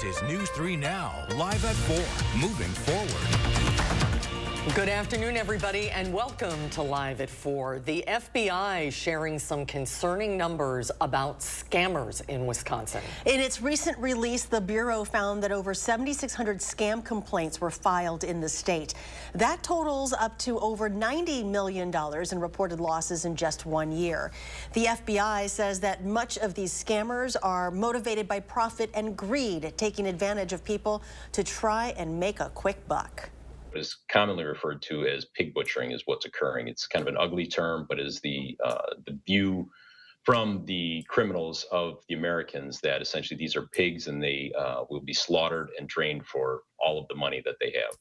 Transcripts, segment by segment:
This is News 3 Now, live at 4, moving forward. Good afternoon, everybody, and welcome to Live at 4. The FBI sharing some concerning numbers about scammers in Wisconsin. In its recent release, the Bureau found that over 7,600 scam complaints were filed in the state. That totals up to over $90 million in reported losses in just 1 year. The FBI says that much of these scammers are motivated by profit and greed, taking advantage of people to try and make a quick buck. Is commonly referred to as pig butchering is what's occurring. It's kind of an ugly term, but is the view from the criminals of the Americans that essentially these are pigs and they will be slaughtered and drained for all of the money that they have.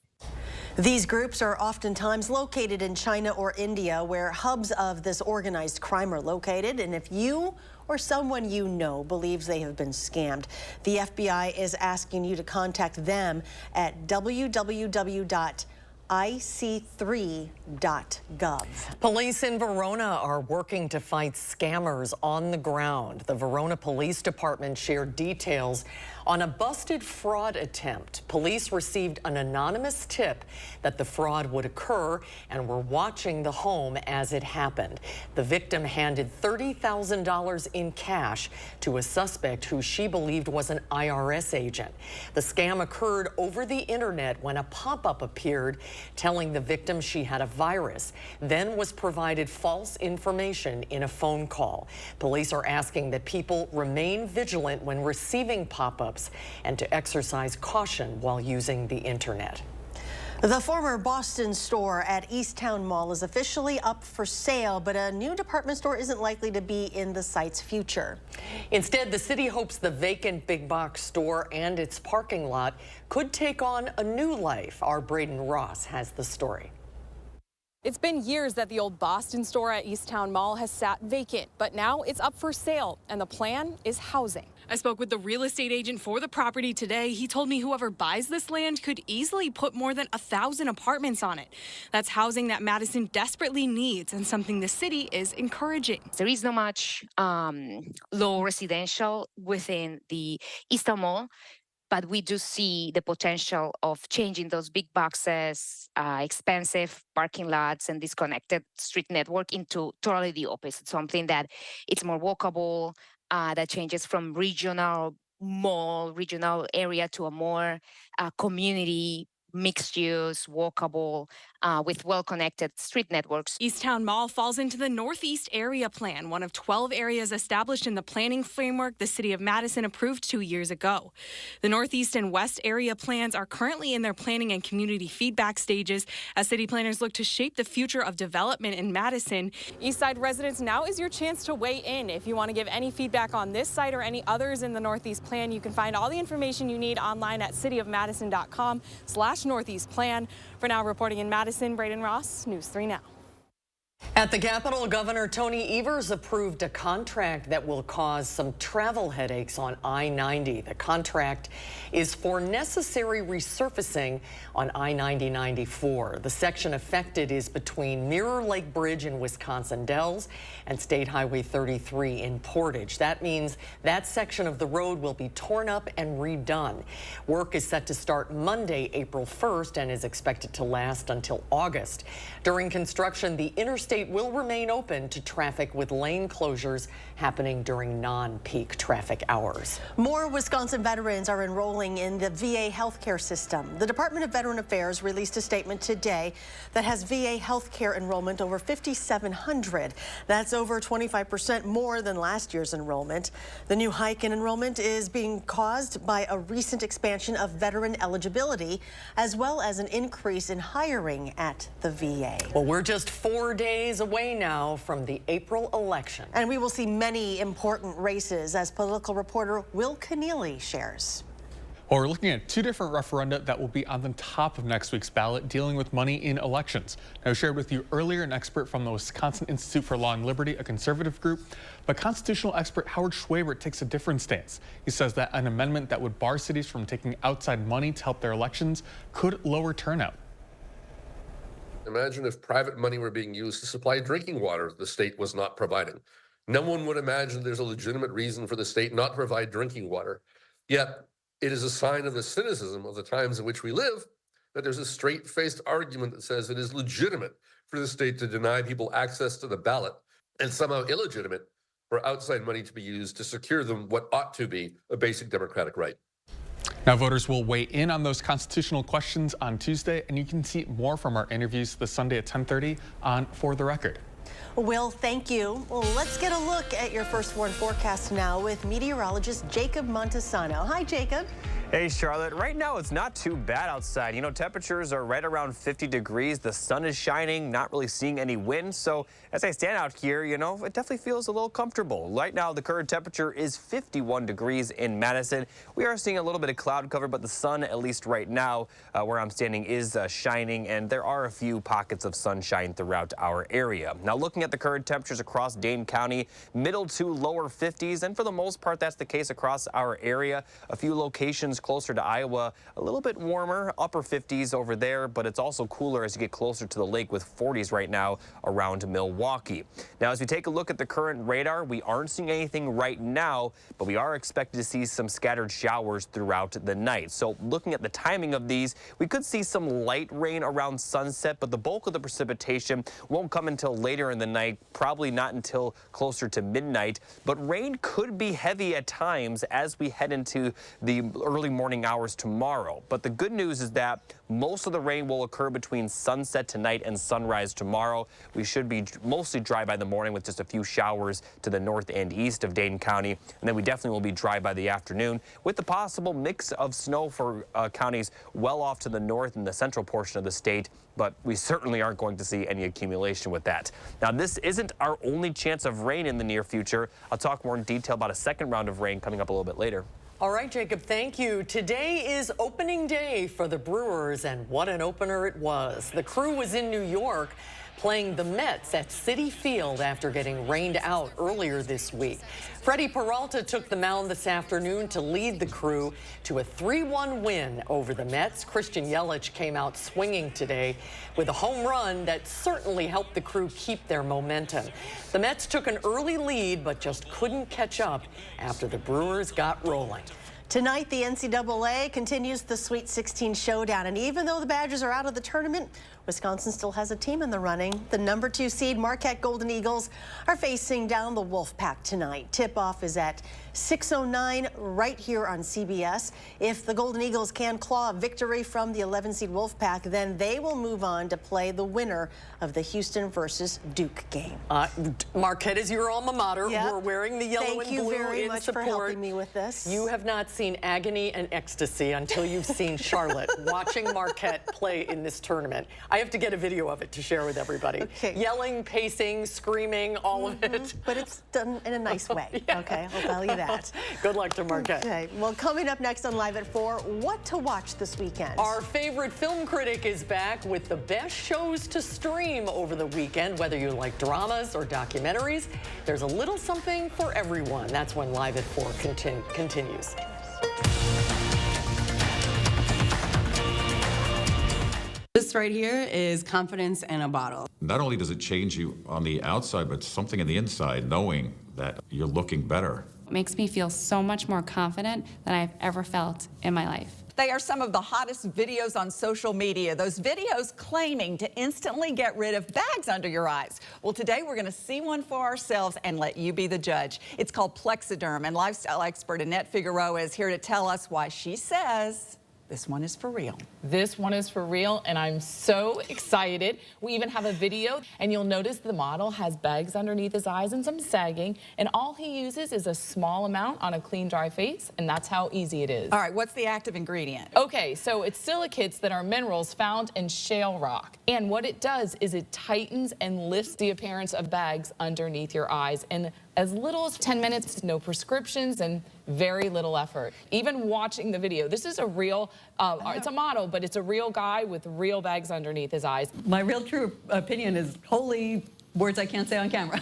These groups are oftentimes located in China or India, where hubs of this organized crime are located. And if you or someone you know believes they have been scammed, the FBI is asking you to contact them at www.ic3.gov. Police in Verona are working to fight scammers on the ground. The Verona Police Department shared details on a busted fraud attempt. Police received an anonymous tip that the fraud would occur and were watching the home as it happened. The victim handed $30,000 in cash to a suspect who she believed was an IRS agent. The scam occurred over the internet when a pop-up appeared telling the victim she had a virus, then was provided false information in a phone call. Police are asking that people remain vigilant when receiving pop-ups and to exercise caution while using the internet. The former Boston store at Easttown Mall is officially up for sale, but a new department store isn't likely to be in the site's future. Instead, the city hopes the vacant big box store and its parking lot could take on a new life. Our Braden Ross has the story. It's been years that the old Boston store at Easttown Mall has sat vacant, but now it's up for sale, and the plan is housing. I spoke with the real estate agent for the property today. He told me whoever buys this land could easily put more than 1,000 apartments on it. That's housing that Madison desperately needs and something the city is encouraging. There is not much low residential within the Easttown Mall, but we do see the potential of changing those big boxes, expensive parking lots, and disconnected street network into totally the opposite, something that it's more walkable, that changes from regional mall, regional area to a more community, mixed use, walkable, with well-connected street networks. Easttown Mall falls into the Northeast Area Plan, one of 12 areas established in the planning framework the city of Madison approved 2 years ago. The Northeast and West Area Plans are currently in their planning and community feedback stages as city planners look to shape the future of development in Madison. Eastside residents, now is your chance to weigh in. If you want to give any feedback on this site or any others in the Northeast Plan, you can find all the information you need online at cityofmadison.com/Northeast Plan. For now, reporting in Madison, Braden Ross, News 3 Now. At the Capitol, Governor Tony Evers approved a contract that will cause some travel headaches on I-90. The contract is for necessary resurfacing on I-90-94. The section affected is between Mirror Lake Bridge in Wisconsin Dells and State Highway 33 in Portage. That means that section of the road will be torn up and redone. Work is set to start Monday, April 1st, and is expected to last until August. During construction, the interstate will remain open to traffic with lane closures happening during non-peak traffic hours. More Wisconsin veterans are enrolling in the VA healthcare system. The Department of Veteran Affairs released a statement today that has VA healthcare enrollment over 5,700. That's over 25% more than last year's enrollment. The new hike in enrollment is being caused by a recent expansion of veteran eligibility, as well as an increase in hiring at the VA. Well, we're just 4 days away now from the April election. And we will see many important races, as political reporter Will Keneally shares. Well, we're looking at two different referenda that will be on the top of next week's ballot dealing with money in elections. Now, I shared with you earlier an expert from the Wisconsin Institute for Law and Liberty, a conservative group, but constitutional expert Howard Schwabert takes a different stance. He says that an amendment that would bar cities from taking outside money to help their elections could lower turnout. Imagine if private money were being used to supply drinking water the state was not providing. No one would imagine there's a legitimate reason for the state not to provide drinking water. Yet It is a sign of the cynicism of the times in which we live that there's a straight-faced argument that says it is legitimate for the state to deny people access to the ballot and somehow illegitimate for outside money to be used to secure them what ought to be a basic democratic right. Now, voters will weigh in on those constitutional questions on Tuesday, and you can see more from our interviews this Sunday at 10:30 on For the Record. Will, thank you. Well, let's get a look at your first warn forecast now with meteorologist Jacob Montesano. Hi, Jacob. Hey, Charlotte. Right now, it's not too bad outside. You know, temperatures are right around 50 degrees. The sun is shining, not really seeing any wind. So as I stand out here, you know, it definitely feels a little comfortable. Right now, the current temperature is 51 degrees in Madison. We are seeing a little bit of cloud cover, but the sun, at least right now, where I'm standing, is shining, and there are a few pockets of sunshine throughout our area. Now, looking at the current temperatures across Dane County, middle to lower 50s, and for the most part, that's the case across our area. A few locations closer to Iowa, a little bit warmer, upper 50s over there, but it's also cooler as you get closer to the lake with 40s right now around Milwaukee. Now, as we take a look at the current radar, we aren't seeing anything right now, but we are expected to see some scattered showers throughout the night. So looking at the timing of these, we could see some light rain around sunset, but the bulk of the precipitation won't come until later in the night, probably not until closer to midnight. But rain could be heavy at times as we head into the early morning hours tomorrow. But the good news is that most of the rain will occur between sunset tonight and sunrise tomorrow. We should be mostly dry by the morning with just a few showers to the north and east of Dane County. And then we definitely will be dry by the afternoon with the possible mix of snow for counties well off to the north and the central portion of the state. But we certainly aren't going to see any accumulation with that. Now, this isn't our only chance of rain in the near future. I'll talk more in detail about a second round of rain coming up a little bit later. All right, Jacob, thank you. Today is opening day for the Brewers, and what an opener it was. The crew was in New York playing the Mets at Citi Field after getting rained out earlier this week. Freddie Peralta took the mound this afternoon to lead the crew to a 3-1 win over the Mets. Christian Yelich came out swinging today with a home run that certainly helped the crew keep their momentum. The Mets took an early lead, but just couldn't catch up after the Brewers got rolling. Tonight, the NCAA continues the Sweet 16 showdown, and even though the Badgers are out of the tournament, Wisconsin still has a team in the running. The number 2 seed Marquette Golden Eagles are facing down the Wolfpack tonight. Tip-off is at 6:09 right here on CBS. If the Golden Eagles can claw a victory from the 11 seed Wolfpack, then they will move on to play the winner of the Houston versus Duke game. Marquette is your alma mater. Yep. We're wearing the yellow and blue. Thank you very in much support. for helping me with this. You have not seen agony and ecstasy until you've seen Charlotte watching Marquette play in this tournament. I have to get a video of it to share with everybody. Okay. Yelling, pacing, screaming, all of it. But it's done in a nice way. Yeah. Okay, I'll tell you that. Good luck to Marquette. Okay, well, coming up next on Live at 4, what to watch this weekend? Our favorite film critic is back with the best shows to stream over the weekend. Whether you like dramas or documentaries, there's a little something for everyone. That's when Live at 4 continues. This right here is confidence in a bottle. Not only does it change you on the outside, but something on the inside, knowing that you're looking better. It makes me feel so much more confident than I've ever felt in my life. They are some of the hottest videos on social media. Those videos claiming to instantly get rid of bags under your eyes. Well, today we're going to see one for ourselves and let you be the judge. It's called Plexiderm, and lifestyle expert Annette Figueroa is here to tell us why she says this one is for real. This one is for real, and I'm so excited. We even have a video, and you'll notice the model has bags underneath his eyes and some sagging, and all he uses is a small amount on a clean, dry face, and that's how easy it is. All right, what's the active ingredient? Okay, so it's silicates that are minerals found in shale rock, and what it does is it tightens and lifts the appearance of bags underneath your eyes, and as little as 10 minutes, no prescriptions, and very little effort. Even watching the video, this is a real, it's a model, but it's a real guy with real bags underneath his eyes. My real true opinion is holy words I can't say on camera.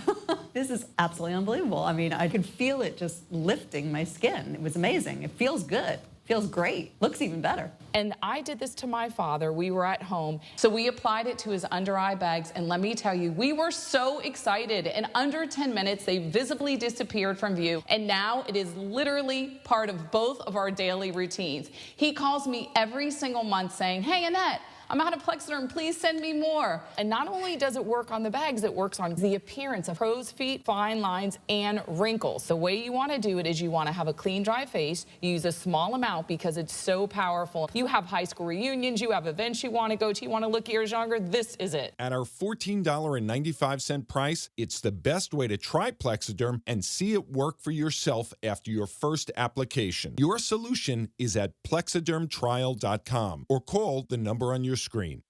This is absolutely unbelievable. I mean, I could feel it just lifting my skin. It was amazing. It feels good. Feels great. Looks even better. And I did this to my father. We were at home. So we applied it to his under eye bags. And let me tell you, we were so excited. In under 10 minutes, they visibly disappeared from view. And now it is literally part of both of our daily routines. He calls me every single month saying, "Hey, Annette, I'm out of Plexiderm, please send me more." And not only does it work on the bags, it works on the appearance of crow's feet, fine lines, and wrinkles. The way you want to do it is you want to have a clean, dry face. You use a small amount because it's so powerful. You have high school reunions, you have events you want to go to, you want to look years younger, this is it. At our $14.95 price, it's the best way to try Plexiderm and see it work for yourself after your first application. Your solution is at plexidermtrial.com or call the number on your screen.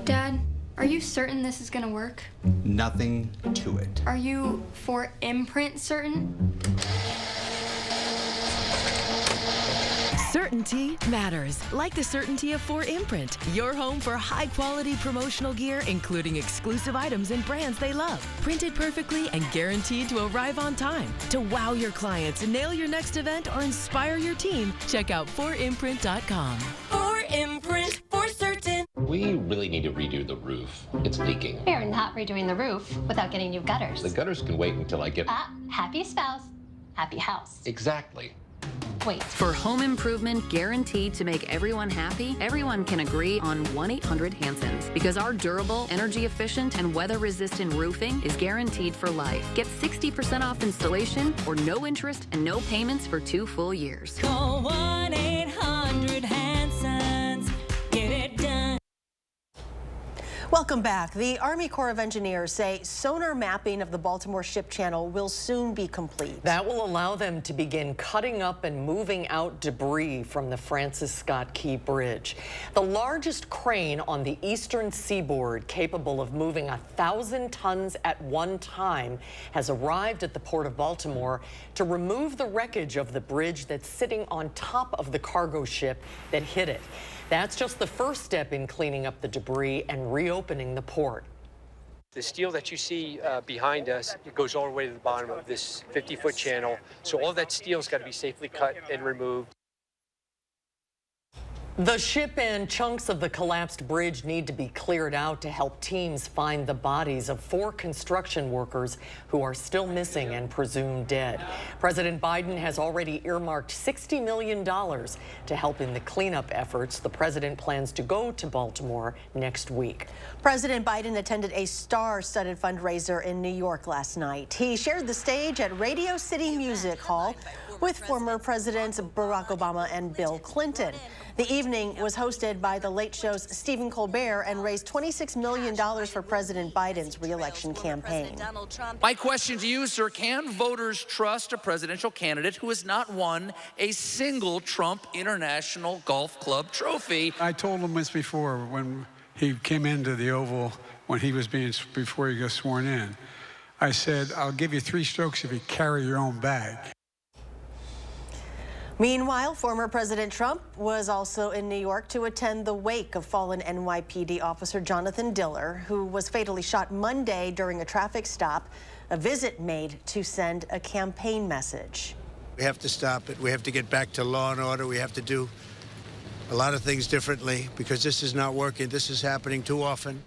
Dad, are you certain this is gonna work? Nothing to it. Are you for imprint certain? Certainty matters, like the certainty of 4imprint, your home for high-quality promotional gear, including exclusive items and brands they love. Printed perfectly and guaranteed to arrive on time. To wow your clients, nail your next event, or inspire your team, check out 4imprint.com. 4imprint, for certain. We really need to redo the roof. It's leaking. We're not redoing the roof without getting new gutters. The gutters can wait until I get... Happy spouse, happy house. Exactly. Wait. For home improvement guaranteed to make everyone happy, everyone can agree on 1-800-HANSONS. Because our durable, energy-efficient, and weather-resistant roofing is guaranteed for life. Get 60% off installation or no interest and no payments for 2 full years. Call 1-800-HANSONS. Get it done. Welcome back. The Army Corps of Engineers say sonar mapping of the Baltimore Ship Channel will soon be complete. That will allow them to begin cutting up and moving out debris from the Francis Scott Key Bridge. The largest crane on the eastern seaboard, capable of moving 1,000 tons at one time, has arrived at the Port of Baltimore to remove the wreckage of the bridge that's sitting on top of the cargo ship that hit it. That's just the first step in cleaning up the debris and reopening the port. The steel that you see behind us, it goes all the way to the bottom of this 50-foot channel. So all that steel's got to be safely cut and removed. The ship and chunks of the collapsed bridge need to be cleared out to help teams find the bodies of 4 construction workers who are still missing and presumed dead. President Biden has already earmarked $60 million to help in the cleanup efforts. The president plans to go to Baltimore next week. President Biden attended a star-studded fundraiser in New York last night. He shared the stage at Radio City Music Hall with former Presidents Barack Obama and Bill Clinton. The evening was hosted by The Late Show's Stephen Colbert and raised $26 million for President Biden's re-election campaign. My question to you, sir, can voters trust a presidential candidate who has not won a single Trump International Golf Club trophy? I told him once before when he came into the Oval, before he got sworn in, I said, I'll give you 3 strokes if you carry your own bag. Meanwhile, former President Trump was also in New York to attend the wake of fallen NYPD officer Jonathan Diller, who was fatally shot Monday during a traffic stop, a visit made to send a campaign message. We have to stop it. We have to get back to law and order. We have to do a lot of things differently because this is not working. This is happening too often.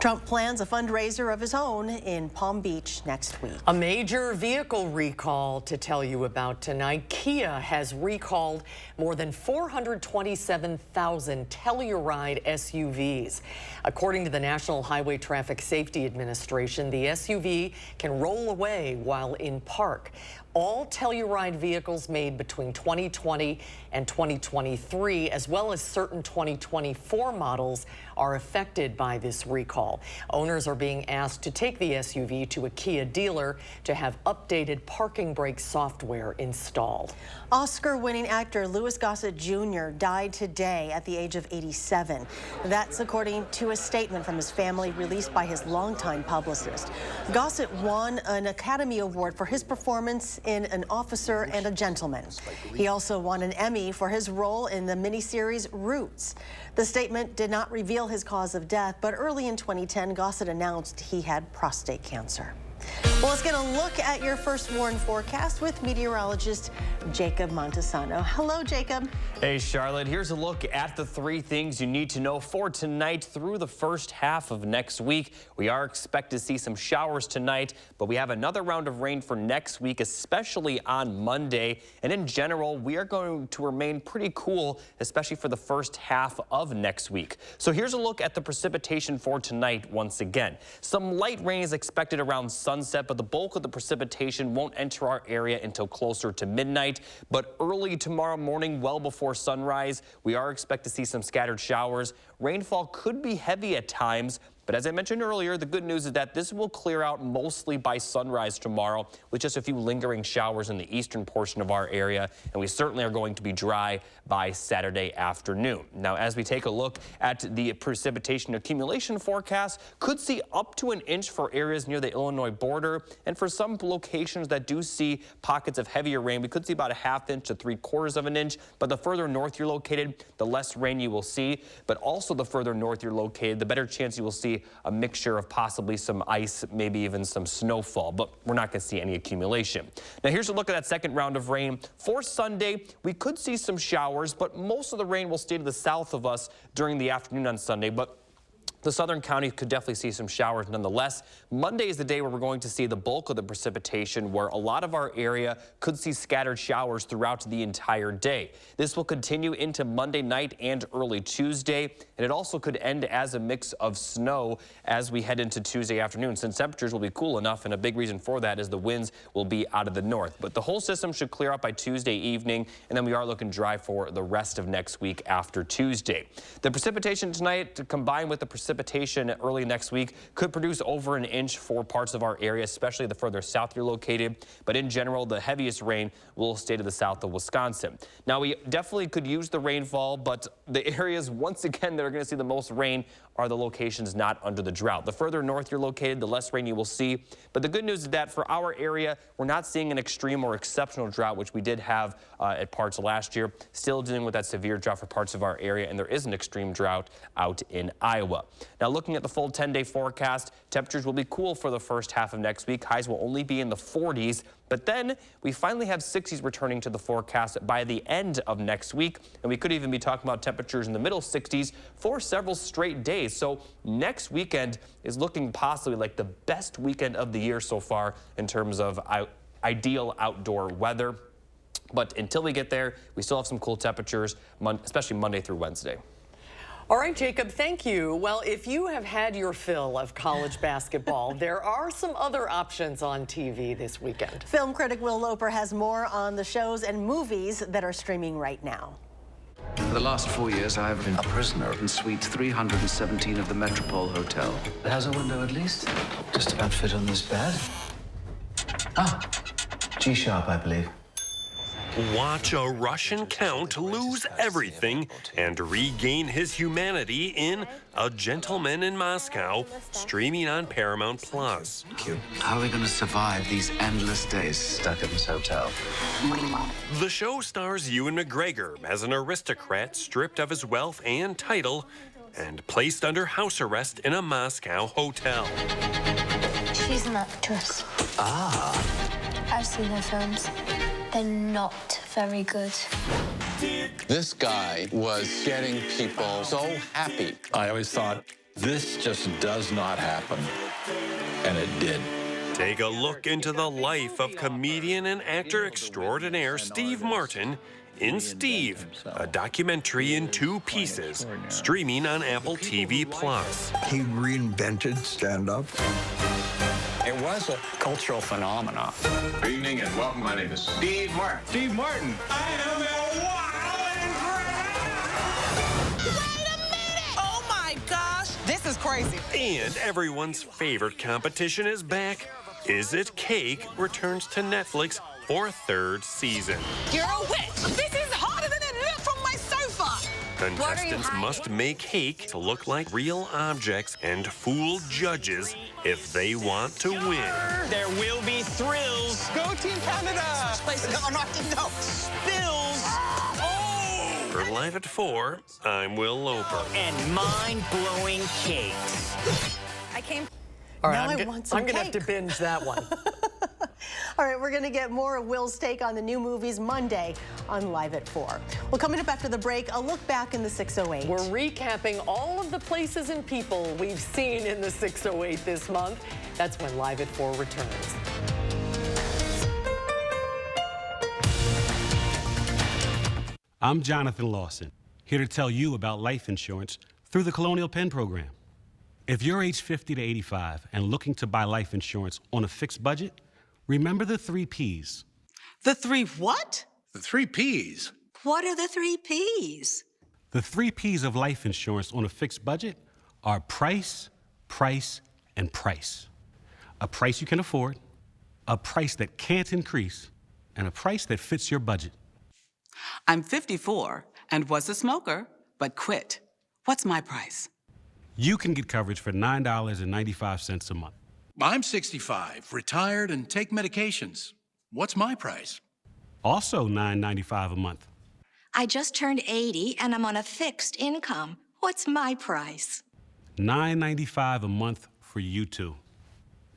Trump plans a fundraiser of his own in Palm Beach next week. A major vehicle recall to tell you about tonight. Kia has recalled more than 427,000 Telluride SUVs. According to the National Highway Traffic Safety Administration, the SUV can roll away while in park. All Telluride vehicles made between 2020 and 2023, as well as certain 2024 models, are affected by this recall. Owners are being asked to take the SUV to a Kia dealer to have updated parking brake software installed. Oscar-winning actor Louis Gossett Jr. died today at the age of 87. That's according to a statement from his family released by his longtime publicist. Gossett won an Academy Award for his performance in An Officer and a Gentleman. He also won an Emmy for his role in the miniseries Roots. The statement did not reveal his cause of death, but early in 2010, Gossett announced he had prostate cancer. Well, let's get a look at your first warn forecast with meteorologist Jacob Montesano. Hello, Jacob. Hey, Charlotte. Here's a look at the 3 things you need to know for tonight through the first half of next week. We are expected to see some showers tonight, but we have another round of rain for next week, especially on Monday. And in general, we are going to remain pretty cool, especially for the first half of next week. So here's a look at the precipitation for tonight once again. Some light rain is expected around sunset, but the bulk of the precipitation won't enter our area until closer to midnight. But early tomorrow morning, well before sunrise, we are expected to see some scattered showers. Rainfall could be heavy at times, but as I mentioned earlier, the good news is that this will clear out mostly by sunrise tomorrow with just a few lingering showers in the eastern portion of our area, and we certainly are going to be dry by Saturday afternoon. Now, as we take a look at the precipitation accumulation forecast, could see up to 1 inch for areas near the Illinois border, and for some locations that do see pockets of heavier rain, we could see about 1/2 inch to 3/4 of an inch, but the further north you're located, the less rain you will see, but also the further north you're located, the better chance you will see a mixture of possibly some ice, maybe even some snowfall, but we're not going to see any accumulation. Now here's a look at that second round of rain. For Sunday, we could see some showers, but most of the rain will stay to the south of us during the afternoon on Sunday, but the southern counties could definitely see some showers nonetheless. Monday is the day where we're going to see the bulk of the precipitation, where a lot of our area could see scattered showers throughout the entire day. This will continue into Monday night and early Tuesday, and it also could end as a mix of snow as we head into Tuesday afternoon, since temperatures will be cool enough, and a big reason for that is the winds will be out of the north. But the whole system should clear up by Tuesday evening, and then we are looking dry for the rest of next week after Tuesday. The precipitation tonight, combined with the precipitation early next week, could produce over 1 inch for parts of our area, especially the further south you're located. But in general, the heaviest rain will stay to the south of Wisconsin. Now, we definitely could use the rainfall, but the areas, once again, that are going to see the most rain are the locations not under the drought. The further north you're located, the less rain you will see. But the good news is that for our area, we're not seeing an extreme or exceptional drought, which we did have at parts of last year. Still dealing with that severe drought for parts of our area, and there is an extreme drought out in Iowa. Now, looking at the full 10-day forecast, temperatures will be cool for the first half of next week. Highs will only be in the 40s, but then we finally have 60s returning to the forecast by the end of next week, and we could even be talking about temperatures in the middle 60s for several straight days. So next weekend is looking possibly like the best weekend of the year so far in terms of ideal outdoor weather. But until we get there, we still have some cool temperatures, especially Monday through Wednesday. All right, Jacob, thank you. Well, if you have had your fill of college basketball, there are some other options on TV this weekend. Film critic Will Loper has more on the shows and movies that are streaming right now. For the last 4 years, I have been a prisoner in Suite 317 of the Metropole Hotel. It has a window at least. Just about fit on this bed. Ah, G-sharp, I believe. Watch a Russian count lose everything and regain his humanity in A Gentleman in Moscow, streaming on Paramount Plus. How are we going to survive these endless days stuck in this hotel? The show stars Ewan McGregor as an aristocrat stripped of his wealth and title and placed under house arrest in a Moscow hotel. She's an actress. Ah. I've seen her films. They're not very good. This guy was getting people so happy. I always thought, this just does not happen. And it did. Take a look into the life of comedian and actor extraordinaire Steve Martin in Steve, a documentary in 2 pieces, streaming on Apple TV+. He reinvented stand-up. It was a cultural phenomenon. Good evening and welcome. My name is Steve Martin. Steve Martin. I am a Oh my gosh! This is crazy. And everyone's favorite competition is back. Is It Cake returns to Netflix for a 3rd season. You're a witch! This is harder than it looked from my sofa! Contestants must make cake to look like real objects and fool judges if they want to win. There will be thrills! Go Team Canada! No. Spills! Oh! For Live at 4, I'm Will Loper. And mind-blowing cakes. I came. All right, Now I want some I'm going to have cake. to binge that one. All right, we're going to get more of Will's take on the new movies Monday on Live at 4. Well, coming up after the break, a look back in the 608. We're recapping all of the places and people we've seen in the 608 this month. That's when Live at 4 returns. I'm Jonathan Lawson, here to tell you about life insurance through the Colonial Penn program. If you're age 50 to 85 and looking to buy life insurance on a fixed budget, remember the 3 Ps. The 3 what? The 3 Ps. What are the 3 Ps? The 3 Ps of life insurance on a fixed budget are price, price, and price. A price you can afford, a price that can't increase, and a price that fits your budget. I'm 54 and was a smoker, but quit. What's my price? You can get coverage for $9.95 a month. I'm 65, retired, and take medications. What's my price? Also $9.95 a month. I just turned 80 and I'm on a fixed income. What's my price? $9.95 a month for you too.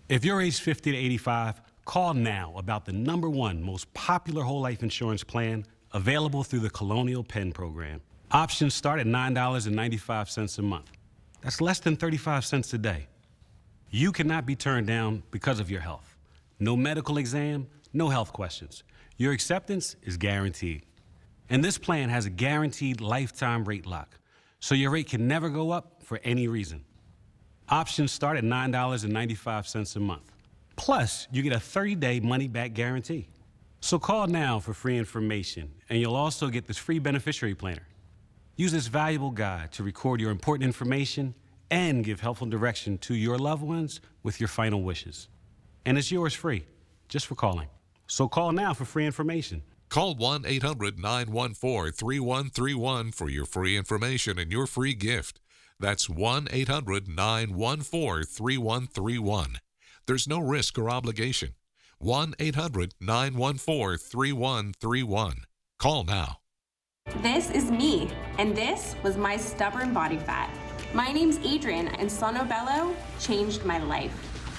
If you're age 50 to 85, call now about the #1 most popular whole life insurance plan available through the Colonial Penn program. Options start at $9.95 a month. That's less than 35 cents a day. You cannot be turned down because of your health. No medical exam, no health questions. Your acceptance is guaranteed. And this plan has a guaranteed lifetime rate lock, so your rate can never go up for any reason. Options start at $9.95 a month. Plus, you get a 30-day money-back guarantee. So call now for free information, and you'll also get this free beneficiary planner. Use this valuable guide to record your important information and give helpful direction to your loved ones with your final wishes. And it's yours free, just for calling. So call now for free information. Call 1-800-914-3131 for your free information and your free gift. That's 1-800-914-3131. There's no risk or obligation. 1-800-914-3131. Call now. This is me, and this was my stubborn body fat. My name's Adrian, and Sonobello changed my life.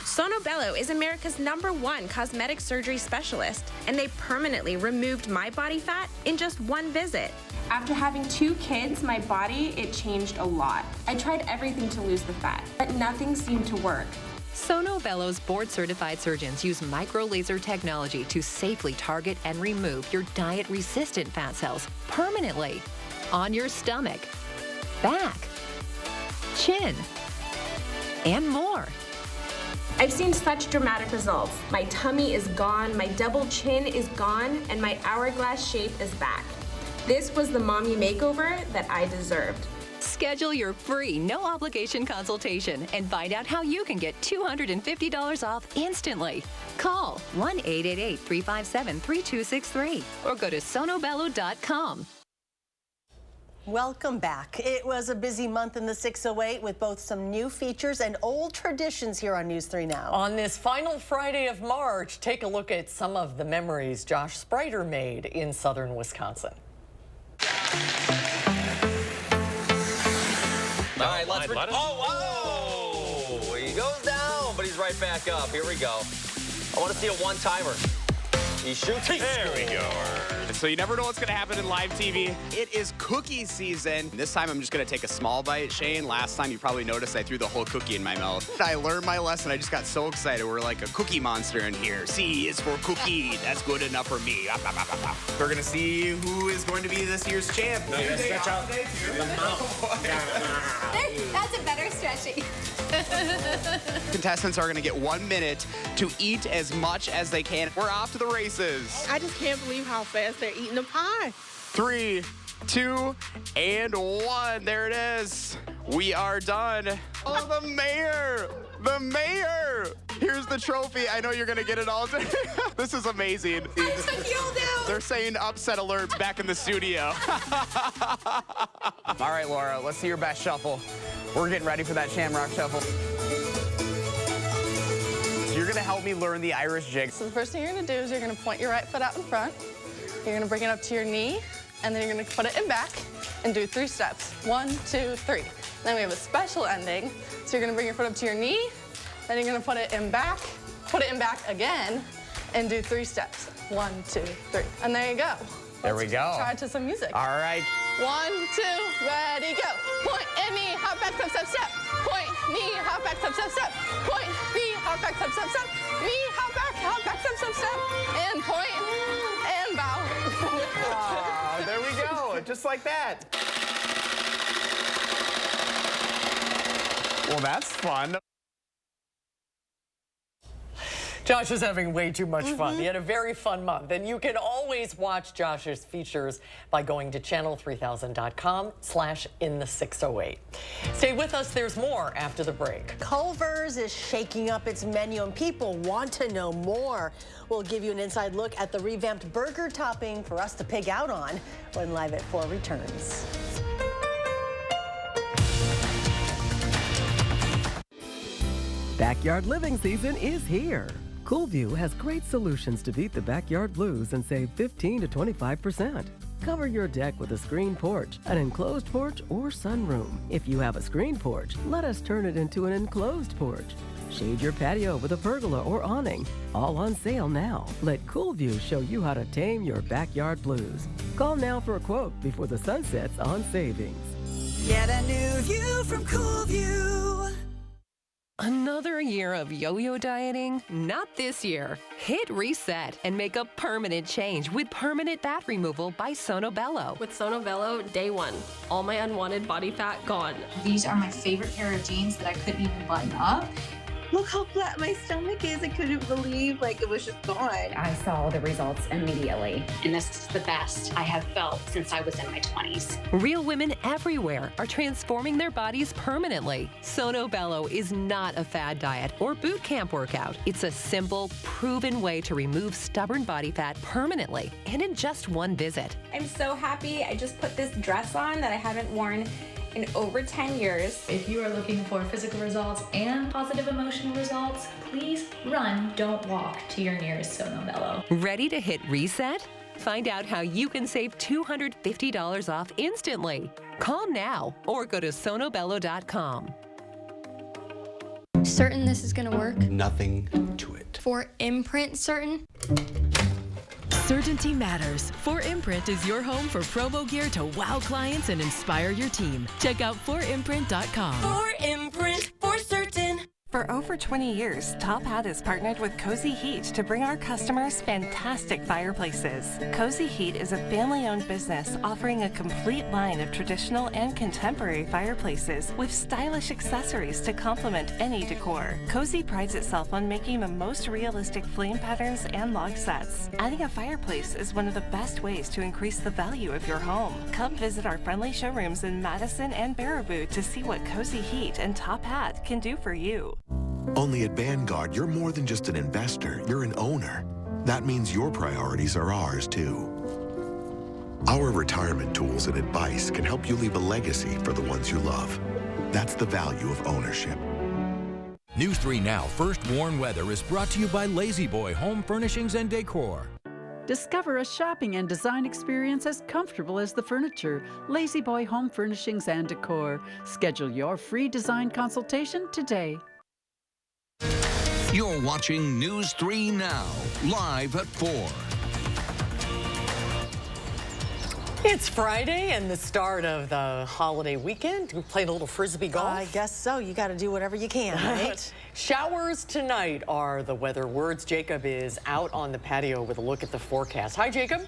Sonobello is America's #1 cosmetic surgery specialist, and they permanently removed my body fat in just 1 visit. After having 2 kids, my body, it changed a lot. I tried everything to lose the fat, but nothing seemed to work. Sonobello's board-certified surgeons use micro-laser technology to safely target and remove your diet-resistant fat cells permanently on your stomach, back, chin, and more. I've seen such dramatic results. My tummy is gone, my double chin is gone, and my hourglass shape is back. This was the mommy makeover that I deserved. Schedule your free, no-obligation consultation and find out how you can get $250 off instantly. Call 1-888-357-3263 or go to sonobello.com. Welcome back. It was a busy month in the 608 with both some new features and old traditions here on News 3 Now. On this final Friday of March, take a look at some of the memories Josh Spreiter made in southern Wisconsin. All right, let's. Oh, whoa! He goes down, but he's right back up. Here we go. I want to see a one-timer. He shoots. There we go. So you never know what's going to happen in live TV. It is cookie season. This time I'm just going to take a small bite. Shane, last time you probably noticed I threw the whole cookie in my mouth. I learned my lesson. I just got so excited. We're like a cookie monster in here. C is for cookie. That's good enough for me. We're going to see who is going to be this year's champ. Stretch out the mouth. That's a better stretching. Contestants are going to get 1 minute to eat as much as they can. We're off to the races. I just can't believe how fast they're eating the pie. 3, 2, and 1. There it is. We are done. Oh, the mayor. The mayor. Here's the trophy. I know you're going to get it all day. This is amazing. I took you all down. They're saying upset alert back in the studio. All right, Laura, let's see your best shuffle. We're getting ready for that Shamrock Shuffle. So you're going to help me learn the Irish jig. So the first thing you're going to do is you're going to point your right foot out in front. You're going to bring it up to your knee, and then you're going to put it in back and do 3 steps. 1, 2, 3. Then we have a special ending. So you're going to bring your foot up to your knee, then you're gonna put it in back again, and do 3 steps. 1, 2, 3, and there you go. There we go. Try it to some music. All right. 1, 2, ready, go. Point and knee, hop back, step, step, step. Point, knee, hop back, step, step, step. Point, knee, hop back, step, step, step. Knee, hop back, step, step, step. And point, and bow. Oh, there we go, just like that. Well, that's fun. Josh is having way too much fun. He had a very fun month. And you can always watch Josh's features by going to channel3000.com/in608. Stay with us. There's more after the break. Culver's is shaking up its menu and people want to know more. We'll give you an inside look at the revamped burger topping for us to pig out on when Live at 4 returns. Backyard living season is here. Coolview has great solutions to beat the backyard blues and save 15 to 25%. Cover your deck with a screen porch, an enclosed porch, or sunroom. If you have a screen porch, let us turn it into an enclosed porch. Shade your patio with a pergola or awning. All on sale now. Let Coolview show you how to tame your backyard blues. Call now for a quote before the sun sets on savings. Get a new view from Coolview. Another year of yo-yo dieting? Not this year. Hit reset and make a permanent change with permanent fat removal by Sono Bello. With Sono Bello, day 1, all my unwanted body fat gone. These are my favorite pair of jeans that I couldn't even button up. Look how flat my stomach is. I couldn't believe it was just gone. I saw the results immediately. And this is the best I have felt since I was in my 20s. Real women everywhere are transforming their bodies permanently. Sono Bello is not a fad diet or boot camp workout. It's a simple, proven way to remove stubborn body fat permanently and in just one visit. I'm so happy. I just put this dress on that I haven't worn in over 10 years. If you are looking for physical results and positive emotional results, please run, don't walk to your nearest Sono Bello. Ready to hit reset? Find out how you can save $250 off instantly. Call now or go to sonobello.com. Certain this is gonna work? Nothing to it. For imprint certain? Certainty matters. 4imprint is your home for promo gear to wow clients and inspire your team. Check out 4imprint.com. 4imprint, for certain. For over 20 years, Top Hat has partnered with Cozy Heat to bring our customers fantastic fireplaces. Cozy Heat is a family-owned business offering a complete line of traditional and contemporary fireplaces with stylish accessories to complement any decor. Cozy prides itself on making the most realistic flame patterns and log sets. Adding a fireplace is one of the best ways to increase the value of your home. Come visit our friendly showrooms in Madison and Baraboo to see what Cozy Heat and Top Hat can do for you. Only at Vanguard, you're more than just an investor, you're an owner. That means your priorities are ours, too. Our retirement tools and advice can help you leave a legacy for the ones you love. That's the value of ownership. News 3 Now First Warn Weather is brought to you by Lazy Boy Home Furnishings and Decor. Discover a shopping and design experience as comfortable as the furniture. Lazy Boy Home Furnishings and Decor. Schedule your free design consultation today. You're watching News 3 Now, live at 4. It's Friday and the start of the holiday weekend. We played a little frisbee golf. I guess so. You got to do whatever you can, right? Showers tonight are the weather words. Jacob is out on the patio with a look at the forecast. Hi, Jacob.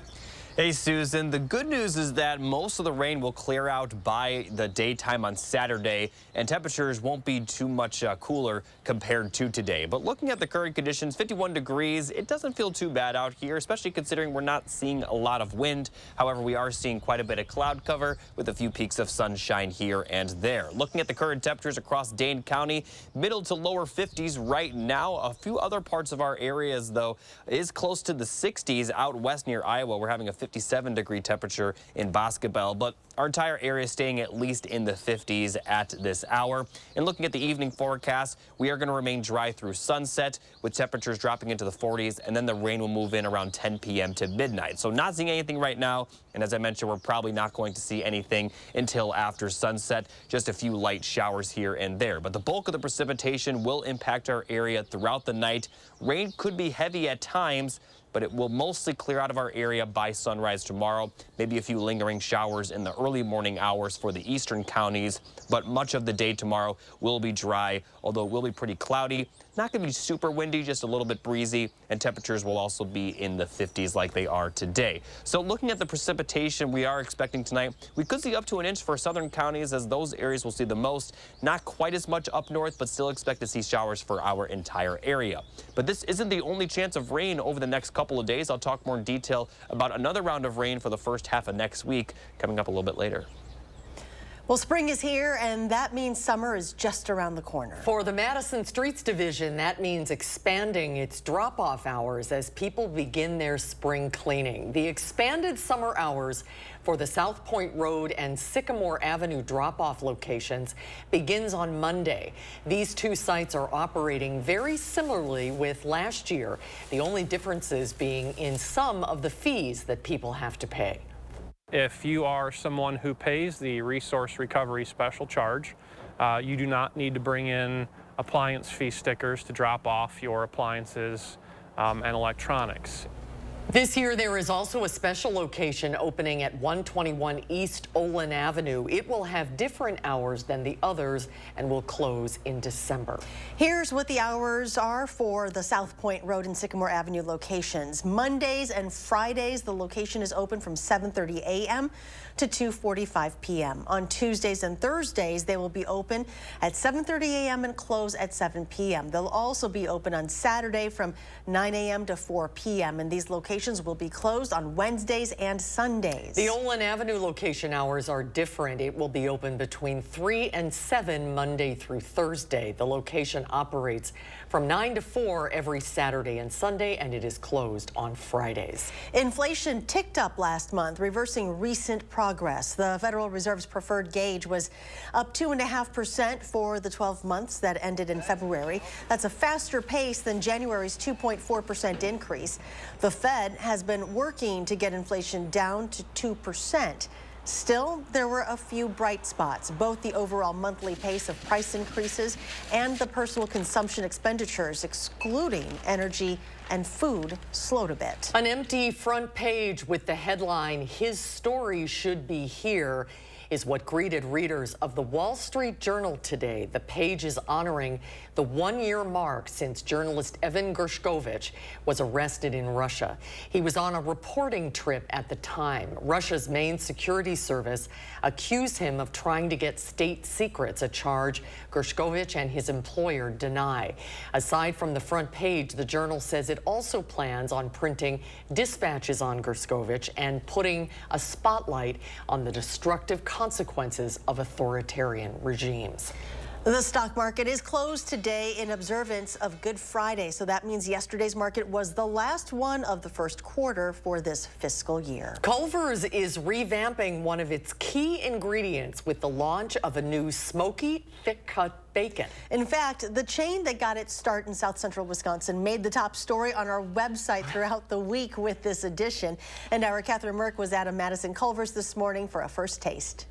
Hey, Susan. The good news is that most of the rain will clear out by the daytime on Saturday, and temperatures won't be too much cooler compared to today. But looking at the current conditions, 51 degrees, it doesn't feel too bad out here, especially considering we're not seeing a lot of wind. However, we are seeing quite a bit of cloud cover with a few peaks of sunshine here and there. Looking at the current temperatures across Dane County, middle to lower 50s right now. A few other parts of our areas, though, is close to the 60s out west near Iowa. We're having a 57-degree temperature in Boscobel, but our entire area is staying at least in the 50s at this hour. And looking at the evening forecast, we are going to remain dry through sunset with temperatures dropping into the 40s, and then the rain will move in around 10 p.m. to midnight. So not seeing anything right now, and as I mentioned, we're probably not going to see anything until after sunset, just a few light showers here and there. But the bulk of the precipitation will impact our area throughout the night. Rain could be heavy at times, but it will mostly clear out of our area by sunrise tomorrow. Maybe a few lingering showers in the early morning hours for the eastern counties, but much of the day tomorrow will be dry, although it will be pretty cloudy. Not going to be super windy, just a little bit breezy, and temperatures will also be in the 50s like they are today. So looking at the precipitation we are expecting tonight, we could see up to an inch for southern counties, as those areas will see the most. Not quite as much up north, but still expect to see showers for our entire area. But this isn't the only chance of rain over the next couple of days. I'll talk more in detail about another round of rain for the first half of next week coming up a little bit later. Well, spring is here, and that means summer is just around the corner. For the Madison Streets Division, that means expanding its drop-off hours as people begin their spring cleaning. The expanded summer hours for the South Point Road and Sycamore Avenue drop-off locations begins on Monday. These two sites are operating very similarly with last year, the only differences being in some of the fees that people have to pay. If you are someone who pays the resource recovery special charge, you do not need to bring in appliance fee stickers to drop off your appliances and electronics. This year, there is also a special location opening at 121 East Olin Avenue. It will have different hours than the others and will close in December. Here's what the hours are for the South Point Road and Sycamore Avenue locations. Mondays and Fridays, the location is open from 7:30 a.m. to 2:45 p.m. On Tuesdays and Thursdays, they will be open at 7:30 a.m. and close at 7 p.m. They'll also be open on Saturday from 9 a.m. to 4 p.m. and these locations will be closed on Wednesdays and Sundays. The Olin Avenue location hours are different. It will be open between 3 and 7 Monday through Thursday. The location operates from 9 to 4 every Saturday and Sunday, and it is closed on Fridays. Inflation ticked up last month, reversing recent progress. The Federal Reserve's preferred gauge was up 2.5% for the 12 months that ended in February. That's a faster pace than January's 2.4% increase. The Fed has been working to get inflation down to 2%. Still, there were a few bright spots. Both the overall monthly pace of price increases and the personal consumption expenditures, excluding energy and food, slowed a bit. An empty front page with the headline, "His story should be here," is what greeted readers of the Wall Street Journal today. The page is honoring the one-year mark since journalist Evan Gershkovich was arrested in Russia. He was on a reporting trip at the time. Russia's main security service accused him of trying to get state secrets, a charge Gershkovich and his employer deny. Aside from the front page, the Journal says it also plans on printing dispatches on Gershkovich and putting a spotlight on the destructive consequences of authoritarian regimes. The stock market is closed today in observance of Good Friday, so that means yesterday's market was the last one of the first quarter for this fiscal year. Culver's is revamping one of its key ingredients with the launch of a new smoky, thick-cut bacon. In fact, the chain that got its start in South Central Wisconsin made the top story on our website throughout the week with this edition. And our Catherine Merck was at a Madison Culver's this morning for a first taste.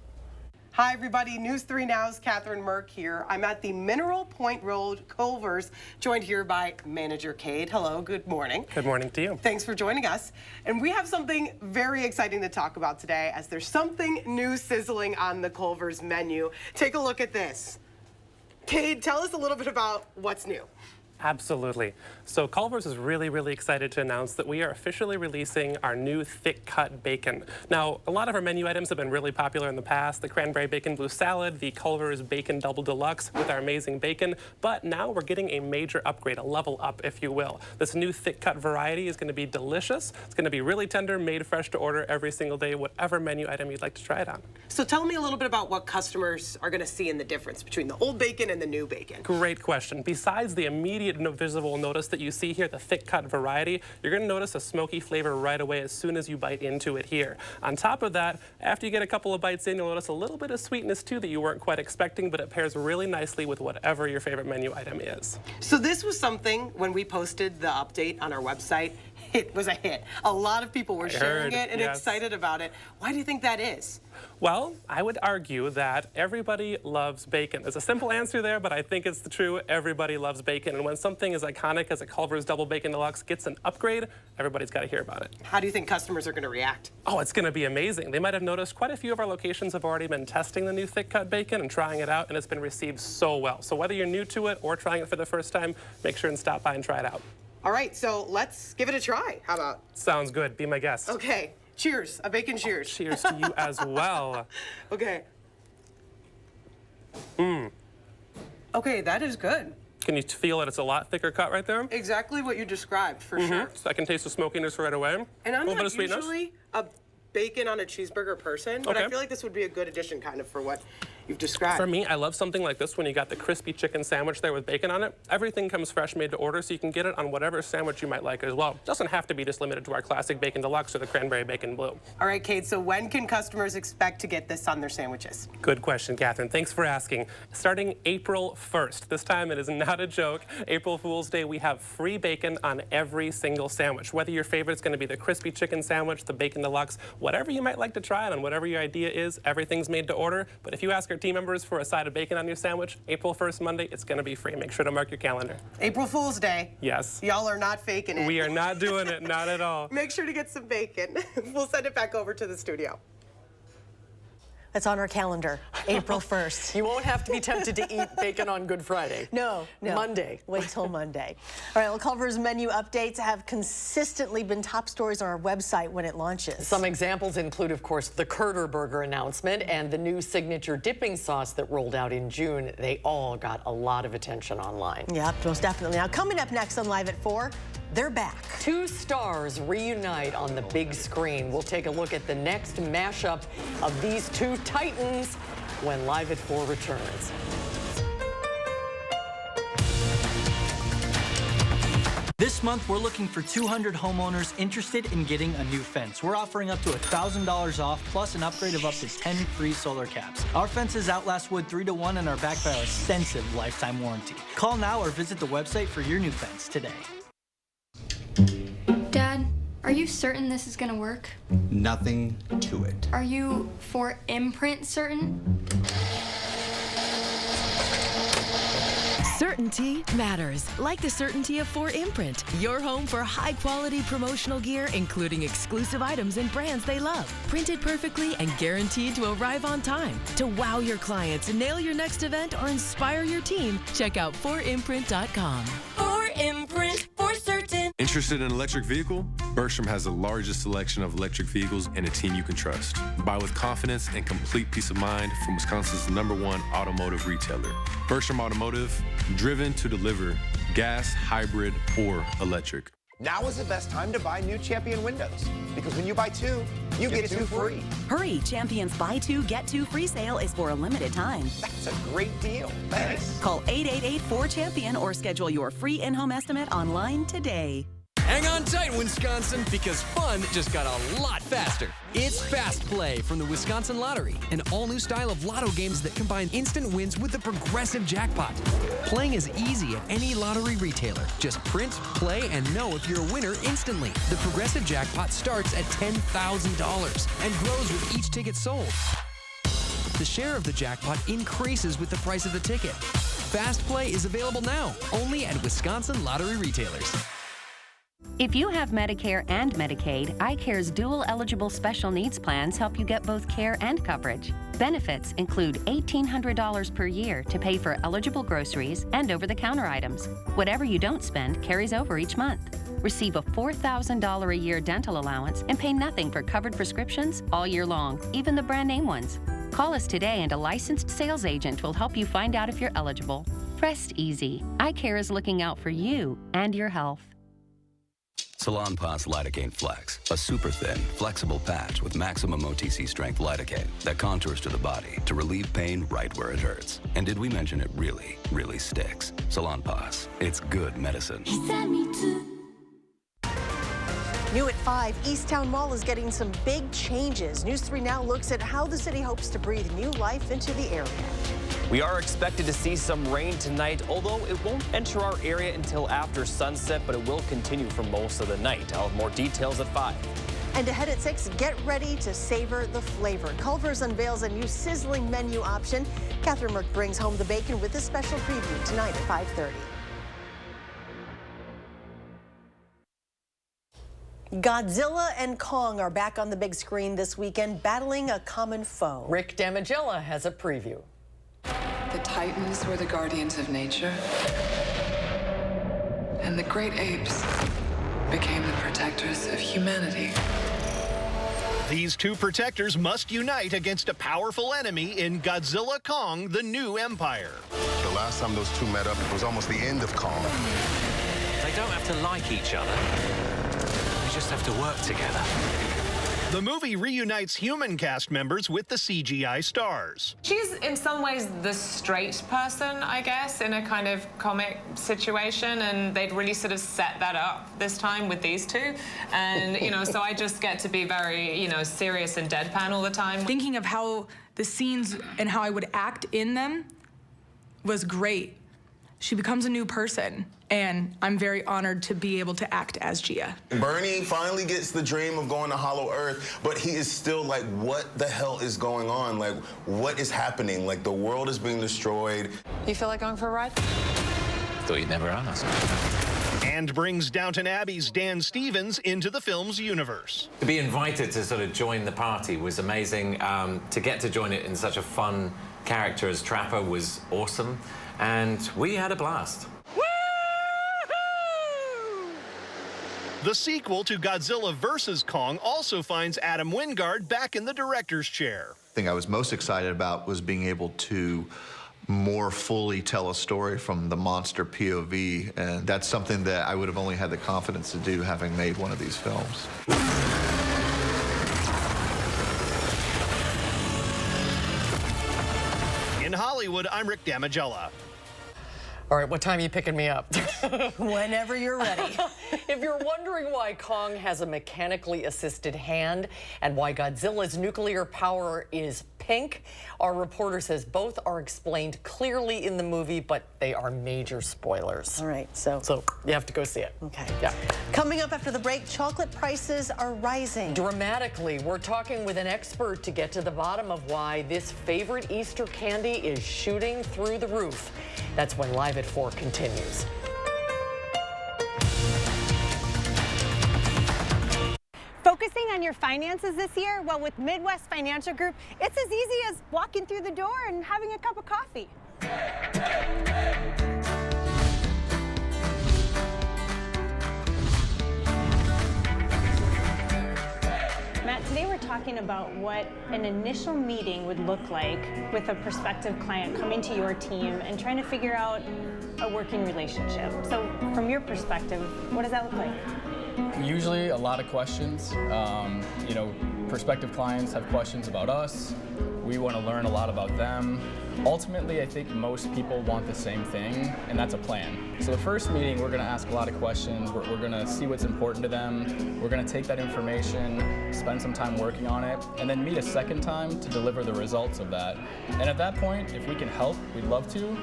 Hi, everybody. News 3 Now's Catherine Merck here. I'm at the Mineral Point Road Culver's, joined here by Manager Cade. Hello, good morning. Good morning to you. Thanks for joining us. And we have something very exciting to talk about today, as there's something new sizzling on the Culver's menu. Take a look at this. Cade, tell us a little bit about what's new. Absolutely. So Culver's is really excited to announce that we are officially releasing our new thick-cut bacon. Now, a lot of our menu items have been really popular in the past, the cranberry bacon blue salad, the Culver's bacon double deluxe with our amazing bacon, but now we're getting a major upgrade, a level up, if you will. This new thick-cut variety is going to be delicious. It's going to be really tender, made fresh to order every single day, whatever menu item you'd like to try it on. So tell me a little bit about what customers are going to see in the difference between the old bacon and the new bacon. Great question. Besides the immediate pretty visible notice that you see here, the thick cut variety, you're going to notice a smoky flavor right away as soon as you bite into it here. On top of that, after you get a couple of bites in, you'll notice a little bit of sweetness too that you weren't quite expecting, but it pairs really nicely with whatever your favorite menu item is. So this was something, when we posted the update on our website, it was a hit. A lot of people were sharing it and excited about it. Why do you think that is? Well, I would argue that everybody loves bacon. There's a simple answer there, but I think it's the true. Everybody loves bacon. And when something as iconic as a Culver's Double Bacon Deluxe gets an upgrade, everybody's got to hear about it. How do you think customers are going to react? Oh, it's going to be amazing. They might have noticed quite a few of our locations have already been testing the new thick cut bacon and trying it out, and it's been received so well. So whether you're new to it or trying it for the first time, make sure and stop by and try it out. All right, so let's give it a try. How about? Sounds good. Be my guest. Okay. Cheers. A bacon cheers. Cheers to you as well. Okay. Okay, that is good. Can you feel that it's a lot thicker cut right there? Exactly what you described, for sure. So I can taste the smokiness right away. And I'm a little bit of not sweetness. usually a bacon on a cheeseburger person, but I feel like this would be a good addition kind of for what you've described. For me, I love something like this when you got the crispy chicken sandwich there with bacon on it. Everything comes fresh made to order, so you can get it on whatever sandwich you might like as well. It doesn't have to be just limited to our classic bacon deluxe or the cranberry bacon blue. All right, Kate, so when can customers expect to get this on their sandwiches? Good question, Catherine. Thanks for asking. Starting April 1st, this time it is not a joke, April Fool's Day, we have free bacon on every single sandwich. Whether your favorite's going to be the crispy chicken sandwich, the bacon deluxe, whatever you might like to try it on, whatever your idea is, everything's made to order. But if you ask our team members for a side of bacon on your sandwich, April 1st, Monday, it's going to be free. Make sure to mark your calendar. April Fool's Day. Yes. Y'all are not faking it. We are not doing it, not at all. Make sure to get some bacon. We'll send it back over to the studio. That's on our calendar, April 1st. You won't have to be tempted to eat bacon on Good Friday. No. Monday. Wait till Monday. All right, well, Culver's menu updates have consistently been top stories on our website when it launches. Some examples include, of course, the Curter Burger announcement and the new signature dipping sauce that rolled out in June. They all got a lot of attention online. Yep, most definitely. Now, coming up next on Live at 4, they're back. Two stars reunite on the big screen. We'll take a look at the next mashup of these two titans when Live at 4 returns. This month, we're looking for 200 homeowners interested in getting a new fence. We're offering up to $1,000 off, plus an upgrade of up to 10 free solar caps. Our fences outlast wood 3 to 1 and are backed by our extensive lifetime warranty. Call now or visit the website for your new fence today. Dad, are you certain this is gonna work? Nothing to it. Are you for imprint certain? Certainty matters, like the certainty of 4imprint, your home for high-quality promotional gear, including exclusive items and brands they love. Printed perfectly and guaranteed to arrive on time. To wow your clients, nail your next event, or inspire your team, check out 4imprint.com. 4imprint, for certain. Interested in an electric vehicle? Bergstrom has the largest selection of electric vehicles and a team you can trust. Buy with confidence and complete peace of mind from Wisconsin's #1 automotive retailer. Bergstrom Automotive, driven to deliver gas, hybrid, or electric. Now is the best time to buy new Champion windows, because when you buy 2, you get 2 free. Hurry, Champion's Buy 2, Get 2 free sale is for a limited time. That's a great deal. Thanks. Call 888-4CHAMPION or schedule your free in-home estimate online today. Hang on tight, Wisconsin, because fun just got a lot faster. It's Fast Play from the Wisconsin Lottery, an all-new style of lotto games that combine instant wins with the progressive jackpot. Playing is easy at any lottery retailer. Just print, play, and know if you're a winner instantly. The progressive jackpot starts at $10,000 and grows with each ticket sold. The share of the jackpot increases with the price of the ticket. Fast Play is available now, only at Wisconsin Lottery retailers. If you have Medicare and Medicaid, iCare's dual eligible special needs plans help you get both care and coverage. Benefits include $1,800 per year to pay for eligible groceries and over-the-counter items. Whatever you don't spend carries over each month. Receive a $4,000 a year dental allowance and pay nothing for covered prescriptions all year long, even the brand name ones. Call us today and a licensed sales agent will help you find out if you're eligible. Rest easy. iCare is looking out for you and your health. Salon Pass Lidocaine Flex, a super thin, flexible patch with maximum OTC strength lidocaine that contours to the body to relieve pain right where it hurts. And did we mention it really, really sticks? Salon Pass, it's good medicine. New at 5, Easttown Mall is getting some big changes. News 3 Now looks at how the city hopes to breathe new life into the area. We are expected to see some rain tonight, although it won't enter our area until after sunset, but it will continue for most of the night. I'll have more details at 5. And ahead at 6, get ready to savor the flavor. Culver's unveils a new sizzling menu option. Catherine Merck brings home the bacon with a special preview tonight at 5:30. Godzilla and Kong are back on the big screen this weekend, battling a common foe. Rick Damigella has a preview. The Titans were the guardians of nature, and the great apes became the protectors of humanity. These two protectors must unite against a powerful enemy in Godzilla Kong, the New Empire. The last time those two met up, it was almost the end of Kong. They don't have to like each other. They just have to work together. The movie reunites human cast members with the CGI stars. She's in some ways the straight person, I guess, in a kind of comic situation, and they'd really sort of set that up this time with these two. And, you know, so I just get to be very, you know, serious and deadpan all the time. Thinking of how the scenes and how I would act in them was great. She becomes a new person, and I'm very honored to be able to act as Gia. Bernie finally gets the dream of going to Hollow Earth, but he is still like, what the hell is going on? Like, what is happening? Like, the world is being destroyed. You feel like going for a ride? Thought you'd never ask. And brings Downton Abbey's Dan Stevens into the film's universe. To be invited to sort of join the party was amazing. To get to join it in such a fun character as Trapper was awesome. And we had a blast. The sequel to Godzilla vs. Kong also finds Adam Wingard back in the director's chair. The thing I was most excited about was being able to more fully tell a story from the monster POV, and that's something that I would have only had the confidence to do having made one of these films. In Hollywood, I'm Rick Damigella. All right, what time are you picking me up? Whenever you're ready. If you're wondering why Kong has a mechanically assisted hand and why Godzilla's nuclear power is pink, our reporter says both are explained clearly in the movie, but they are major spoilers. All right, so you have to go see it. Okay. Yeah. Coming up after the break, chocolate prices are rising. Dramatically. We're talking with an expert to get to the bottom of why this favorite Easter candy is shooting through the roof. That's when Live at 4 continues. Focusing on your finances this year? Well, with Midwest Financial Group, it's as easy as walking through the door and having a cup of coffee. Matt, today we're talking about what an initial meeting would look like with a prospective client coming to your team and trying to figure out a working relationship. So from your perspective, what does that look like? Usually a lot of questions. You know, prospective clients have questions about us. We want to learn a lot about them. Ultimately, I think most people want the same thing, and that's a plan. So the first meeting, we're going to ask a lot of questions. We're going to see what's important to them. We're going to take that information, spend some time working on it, and then meet a second time to deliver the results of that. And at that point, if we can help, we'd love to.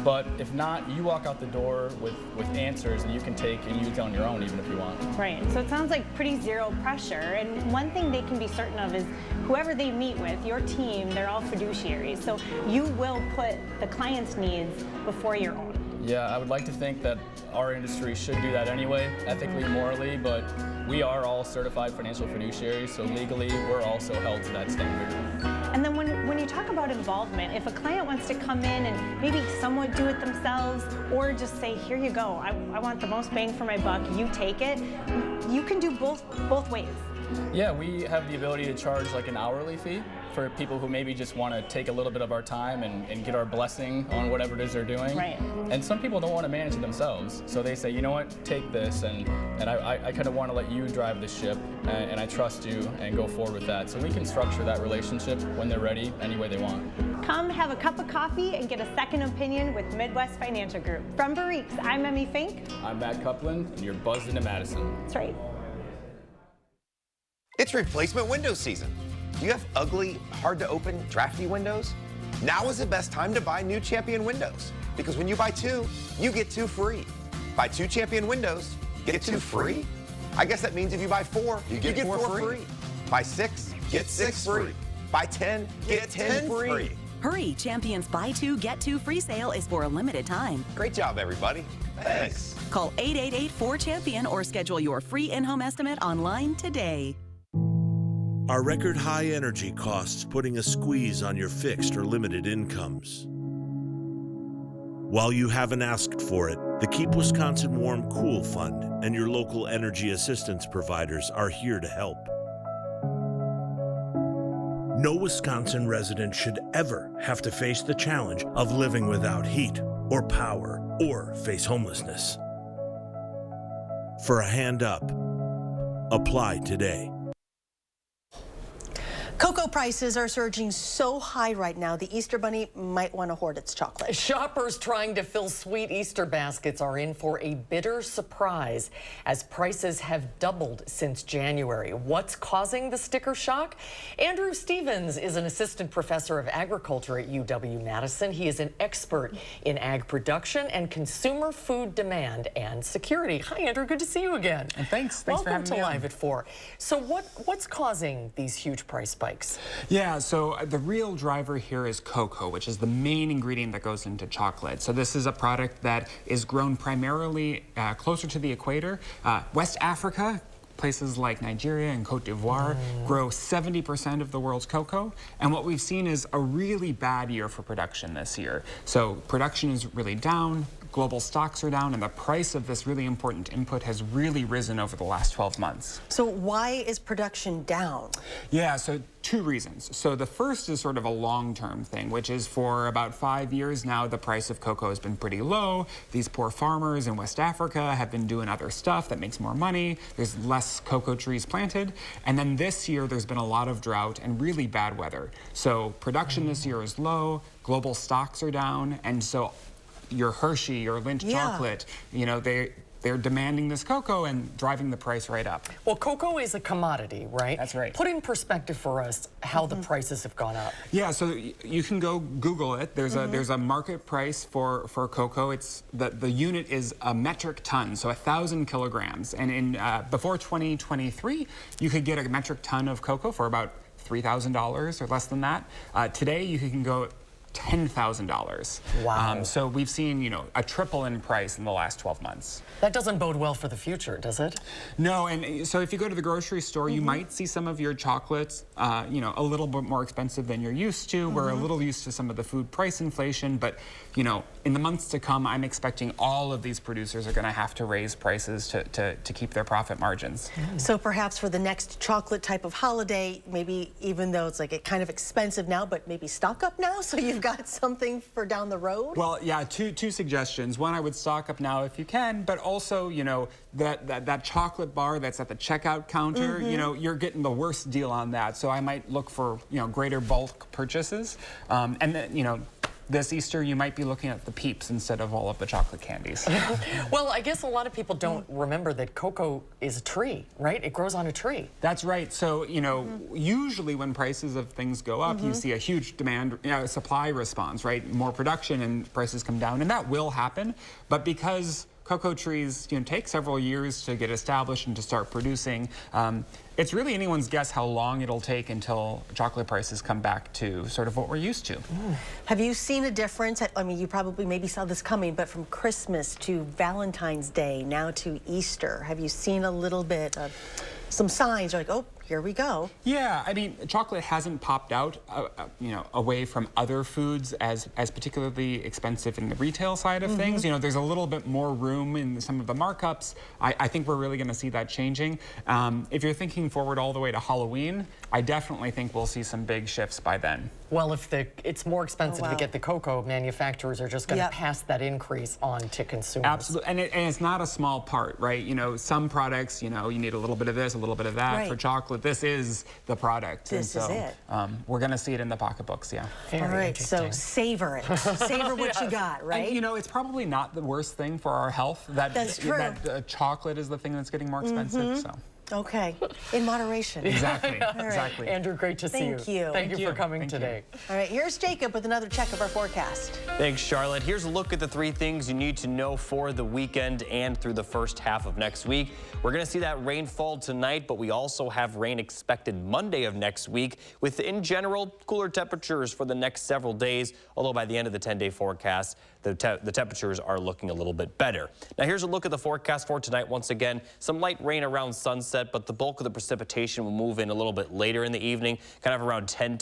But if not, you walk out the door with answers that you can take and use on your own, even if you want. Right. So it sounds like pretty zero pressure. And one thing they can be certain of is whoever they meet with, your team, they're all fiduciaries. So you will put the client's needs before your own. Yeah, I would like to think that our industry should do that anyway, ethically, morally, but we are all certified financial fiduciaries, so legally we're also held to that standard. And then when you talk about involvement, if a client wants to come in and maybe somewhat do it themselves, or just say, here you go, I want the most bang for my buck, you take it, you can do both ways. Yeah, we have the ability to charge like an hourly fee for people who maybe just want to take a little bit of our time and get our blessing on whatever it is they're doing. Right. And some people don't want to manage it themselves, so they say, you know what, take this, and I kind of want to let you drive the ship, and I trust you, and go forward with that. So we can structure that relationship when they're ready, any way they want. Come have a cup of coffee and get a second opinion with Midwest Financial Group. From Barriques, I'm Emmy Fink. I'm Matt Coupland, and you're buzzed into Madison. That's right. It's replacement window season. Do you have ugly, hard-to-open, drafty windows? Now is the best time to buy new Champion windows, because when you buy 2, you get 2 free. Buy 2 Champion windows, get 2 free? I guess that means if you buy 4, you get 4 free. Buy 6, get 6 free. Buy 10, get 10 free. Hurry, Champion's Buy 2, Get 2 free sale is for a limited time. Great job, everybody. Thanks. Call 888-4CHAMPION or schedule your free in-home estimate online today. Are record high energy costs putting a squeeze on your fixed or limited incomes? While you haven't asked for it, the Keep Wisconsin Warm Cool Fund and your local energy assistance providers are here to help. No Wisconsin resident should ever have to face the challenge of living without heat or power or face homelessness. For a hand up, apply today. Cocoa prices are surging so high right now, the Easter Bunny might want to hoard its chocolate. Shoppers trying to fill sweet Easter baskets are in for a bitter surprise as prices have doubled since January. What's causing the sticker shock? Andrew Stevens is an assistant professor of agriculture at UW-Madison. He is an expert in ag production and consumer food demand and security. Hi, Andrew. Good to see you again. And thanks for having me on. Welcome to Live at 4. So what's causing these huge price spikes? Yeah, so the real driver here is cocoa, which is the main ingredient that goes into chocolate. So this is a product that is grown primarily closer to the equator. West Africa, places like Nigeria and Cote d'Ivoire grow 70% of the world's cocoa. And what we've seen is a really bad year for production this year. So production is really down, global stocks are down, and the price of this really important input has really risen over the last 12 months. So why is production down? Yeah, so 2 reasons. So the first is sort of a long-term thing, which is for about 5 years now, the price of cocoa has been pretty low. These poor farmers in West Africa have been doing other stuff that makes more money. There's less cocoa trees planted. And then this year, there's been a lot of drought and really bad weather. So production this year is low, global stocks are down, and so your Hershey, your Lindt chocolate, you know, they're demanding this cocoa and driving the price right up. Well, cocoa is a commodity, right? That's right. Put in perspective for us how the prices have gone up. Yeah, so you can go Google it. There's a market price for cocoa. It's the unit is a metric ton, so 1,000 kilograms. And in before 2023, you could get a metric ton of cocoa for about $3,000 or less than that. Today, you can go $10,000. Wow. So we've seen, you know, a triple in price in the last 12 months. That doesn't bode well for the future, does it? No, and so if you go to the grocery store, you might see some of your chocolates, you know, a little bit more expensive than you're used to. We're a little used to some of the food price inflation, but, you know, in the months to come, I'm expecting all of these producers are going to have to raise prices to keep their profit margins. So perhaps for the next chocolate type of holiday, maybe even though it's like kind of expensive now, but maybe stock up now so you've got something for down the road? Well, yeah, two suggestions. One, I would stock up now if you can, but also, you know, that chocolate bar that's at the checkout counter, you know, you're getting the worst deal on that. So I might look for, you know, greater bulk purchases. And then, you know, this Easter, you might be looking at the Peeps instead of all of the chocolate candies. Well, I guess a lot of people don't remember that cocoa is a tree, right? It grows on a tree. That's right. So, you know, usually when prices of things go up, you see a huge demand, supply response, right? More production and prices come down, and that will happen. But because cocoa trees, you know, take several years to get established and to start producing, it's really anyone's guess how long it'll take until chocolate prices come back to sort of what we're used to. Have you seen a difference? I mean, you probably maybe saw this coming, but from Christmas to Valentine's Day, now to Easter, have you seen a little bit of some signs like, oh, here we go. Yeah, I mean, chocolate hasn't popped out, away from other foods as particularly expensive in the retail side of things. You know, there's a little bit more room in some of the markups. I think we're really going to see that changing. If you're thinking forward all the way to Halloween, I definitely think we'll see some big shifts by then. Well, if it's more expensive to get the cocoa, manufacturers are just going to pass that increase on to consumers. Absolutely, and it's not a small part, right? You know, some products, you need a little bit of this, a little bit of that. Right. For chocolate, this is the product. This is it. We're going to see it in the pocketbooks, yeah. All right, so savor it. Savor what you got, right? And, it's probably not the worst thing for our health. That's true. That chocolate is the thing that's getting more expensive, so. Okay, in moderation. Exactly, All right. exactly. Andrew, great to see you. Thank you. Thank you for coming today. All right, here's Jacob with another check of our forecast. Thanks, Charlotte. Here's a look at the 3 things you need to know for the weekend and through the first half of next week. We're going to see that rainfall tonight, but we also have rain expected Monday of next week with, in general, cooler temperatures for the next several days, although by the end of the 10-day forecast, the temperatures are looking a little bit better. Now, here's a look at the forecast for tonight. Once again, some light rain around sunset, but the bulk of the precipitation will move in a little bit later in the evening, kind of around 10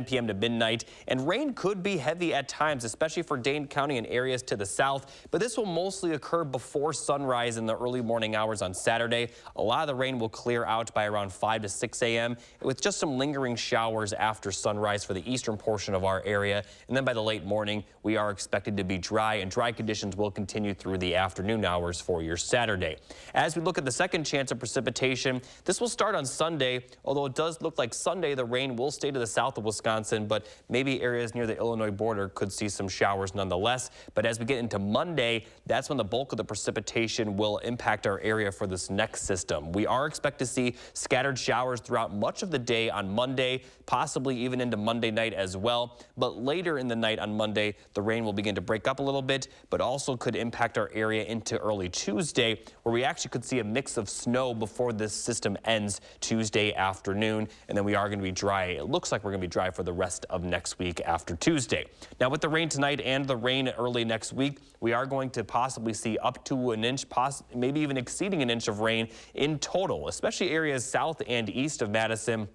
p.m. to midnight. And rain could be heavy at times, especially for Dane County and areas to the south, but this will mostly occur before sunrise in the early morning hours on Saturday. A lot of the rain will clear out by around 5 to 6 a.m. with just some lingering showers after sunrise for the eastern portion of our area. And then by the late morning, we are expected to be dry, and dry conditions will continue through the afternoon hours for your Saturday. As we look at the second chance of precipitation, this will start on Sunday, although it does look like Sunday the rain will stay to the south of Wisconsin, but maybe areas near the Illinois border could see some showers nonetheless. But as we get into Monday, that's when the bulk of the precipitation will impact our area for this next system. We are expected to see scattered showers throughout much of the day on Monday, possibly even into Monday night as well. But later in the night on Monday, the rain will begin to break up a little bit, but also could impact our area into early Tuesday, where we actually could see a mix of snow before this system ends Tuesday afternoon, and then we are going to be dry. It looks like we're going to be dry for the rest of next week after Tuesday. Now, with the rain tonight and the rain early next week, we are going to possibly see up to an inch, maybe even exceeding an inch of rain in total, especially areas south and east of Madison,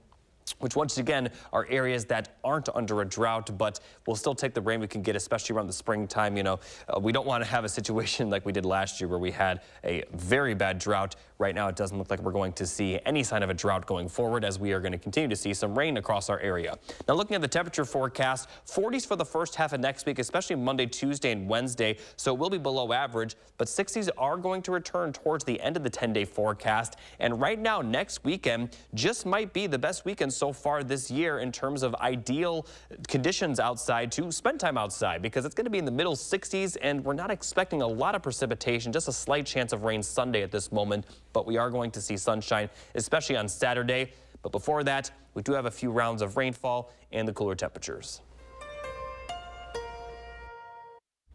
which once again are areas that aren't under a drought, but we'll still take the rain we can get, especially around the springtime. We don't want to have a situation like we did last year where we had a very bad drought. Right now, it doesn't look like we're going to see any sign of a drought going forward, as we are going to continue to see some rain across our area. Now, looking at the temperature forecast, 40s for the first half of next week, especially Monday, Tuesday, and Wednesday, so it will be below average, but 60s are going to return towards the end of the 10-day forecast. And right now, next weekend just might be the best weekend so far this year in terms of ideal conditions outside to spend time outside, because it's going to be in the middle 60s, and we're not expecting a lot of precipitation, just a slight chance of rain Sunday at this moment, but we are going to see sunshine, especially on Saturday. But before that, we do have a few rounds of rainfall and the cooler temperatures.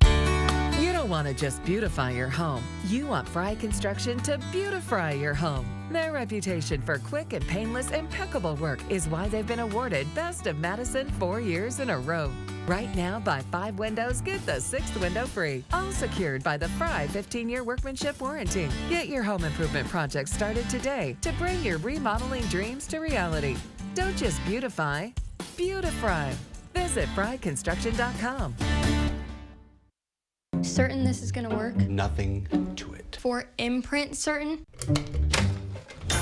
You don't want to just beautify your home. You want Fry Construction to beautify your home. Their reputation for quick and painless, impeccable work is why they've been awarded Best of Madison 4 years in a row. Right now, buy 5 windows, get the 6th window free. All secured by the Fry 15-year workmanship warranty. Get your home improvement project started today to bring your remodeling dreams to reality. Don't just beautify, beautify. Visit fryconstruction.com. Certain this is gonna work? Nothing to it. For imprint certain?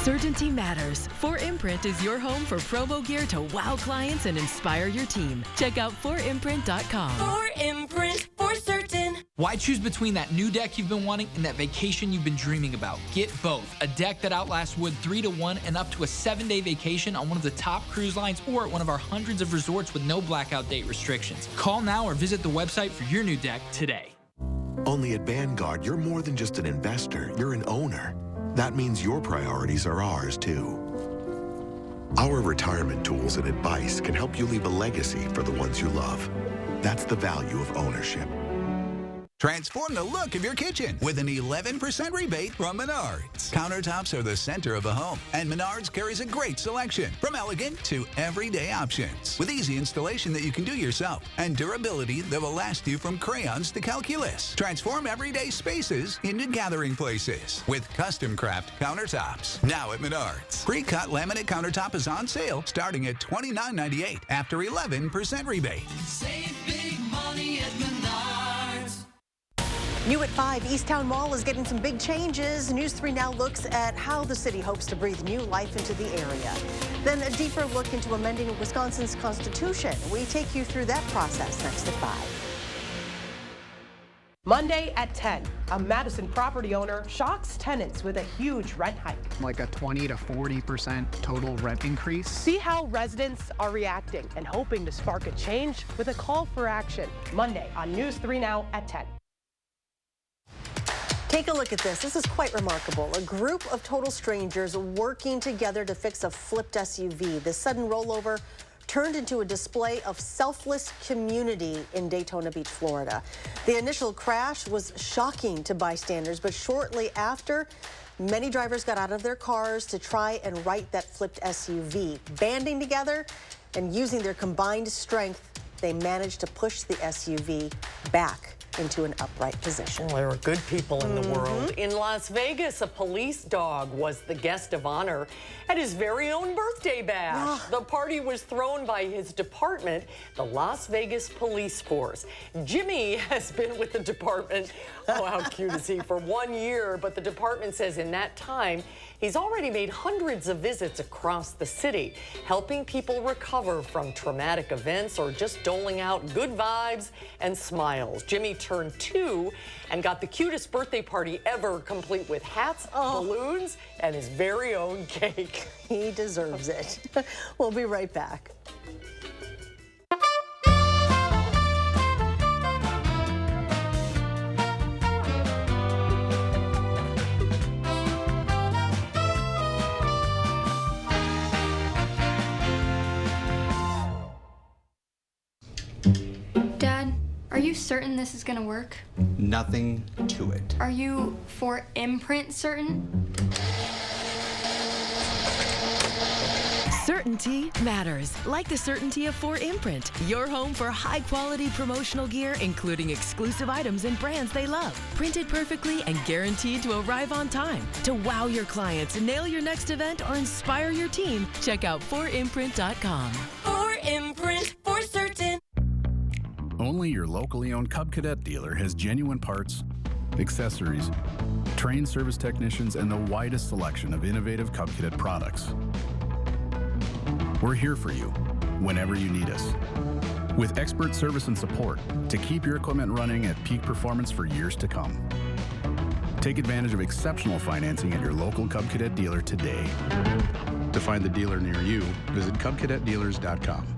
Certainty matters. 4imprint is your home for promo gear to wow clients and inspire your team. Check out 4imprint.com. 4imprint, for certain. Why choose between that new deck you've been wanting and that vacation you've been dreaming about? Get both. A deck that outlasts wood 3 to 1 and up to a 7-day vacation on one of the top cruise lines or at one of our hundreds of resorts with no blackout date restrictions. Call now or visit the website for your new deck today. Only at Vanguard, you're more than just an investor, you're an owner. That means your priorities are ours, too. Our retirement tools and advice can help you leave a legacy for the ones you love. That's the value of ownership. Transform the look of your kitchen with an 11% rebate from Menards. Countertops are the center of the home, and Menards carries a great selection from elegant to everyday options with easy installation that you can do yourself and durability that will last you from crayons to calculus. Transform everyday spaces into gathering places with custom craft countertops. Now at Menards. Pre-cut laminate countertop is on sale starting at $29.98 after 11% rebate. Save big money at Menards. New at 5, Easttown Mall is getting some big changes. News 3 Now looks at how the city hopes to breathe new life into the area. Then a deeper look into amending Wisconsin's Constitution. We take you through that process next at 5. Monday at 10, a Madison property owner shocks tenants with a huge rent hike. Like a 20 to 40% total rent increase. See how residents are reacting and hoping to spark a change with a call for action. Monday on News 3 Now at 10. Take a look at this. This is quite remarkable. A group of total strangers working together to fix a flipped SUV. The sudden rollover turned into a display of selfless community in Daytona Beach, Florida. The initial crash was shocking to bystanders, but shortly after, many drivers got out of their cars to try and right that flipped SUV. Banding together and using their combined strength, they managed to push the SUV back into an upright position. Well, there are good people in the world. In Las Vegas, a police dog was the guest of honor at his very own birthday bash. The party was thrown by his department, the Las Vegas Police Force. Jimmy has been with the department, oh, how cute is he, for 1 year, but the department says in that time, he's already made hundreds of visits across the city, helping people recover from traumatic events or just doling out good vibes and smiles. Jimmy turned 2 and got the cutest birthday party ever, complete with hats, balloons, and his very own cake. He deserves it. We'll be right back. Dad, are you certain this is gonna work? Nothing to it. Are you for imprint certain? Certainty matters, like the certainty of 4imprint, your home for high-quality promotional gear, including exclusive items and brands they love. Printed perfectly and guaranteed to arrive on time. To wow your clients, nail your next event, or inspire your team, check out 4imprint.com. 4imprint for certain. Only your locally owned Cub Cadet dealer has genuine parts, accessories, trained service technicians, and the widest selection of innovative Cub Cadet products. We're here for you whenever you need us, with expert service and support to keep your equipment running at peak performance for years to come. Take advantage of exceptional financing at your local Cub Cadet dealer today. To find the dealer near you, visit cubcadetdealers.com.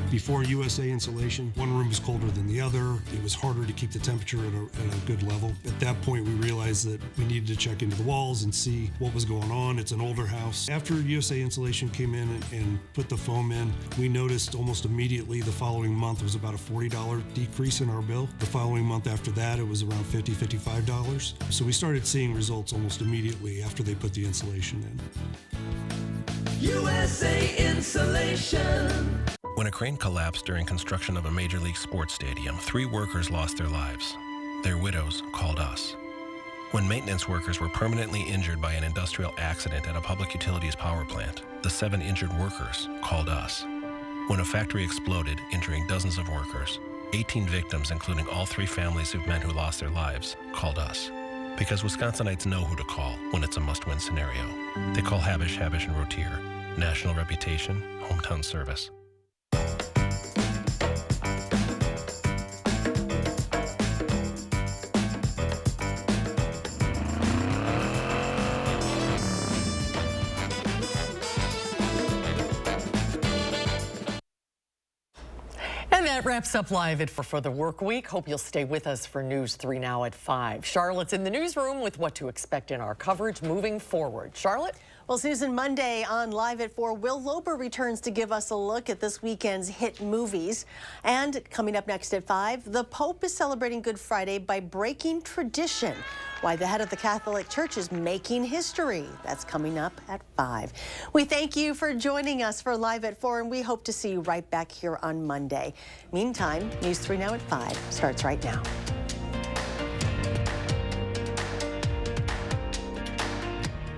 Before USA Insulation, one room was colder than the other. It was harder to keep the temperature at a good level. At that point, we realized that we needed to check into the walls and see what was going on. It's an older house. After USA Insulation came in and put the foam in, we noticed almost immediately the following month was about a $40 decrease in our bill. The following month after that, it was around $50, $55. So we started seeing results almost immediately after they put the insulation in. USA Insulation. When a crane collapsed during construction of a Major League Sports stadium, 3 workers lost their lives. Their widows called us. When maintenance workers were permanently injured by an industrial accident at a public utilities power plant, the 7 injured workers called us. When a factory exploded, injuring dozens of workers, 18 victims, including all 3 families of men who lost their lives, called us. Because Wisconsinites know who to call when it's a must-win scenario. They call Habish, Habish & Rotier. National reputation, hometown service. And that wraps up Live It for the work week. Hope you'll stay with us for News 3 Now at 5. Charlotte's in the newsroom with what to expect in our coverage moving forward. Charlotte? Well, Susan, Monday on Live at 4, Will Lober returns to give us a look at this weekend's hit movies. And coming up next at 5, the Pope is celebrating Good Friday by breaking tradition. Why the head of the Catholic Church is making history. That's coming up at 5. We thank you for joining us for Live at 4, and we hope to see you right back here on Monday. Meantime, News 3 Now at 5 starts right now.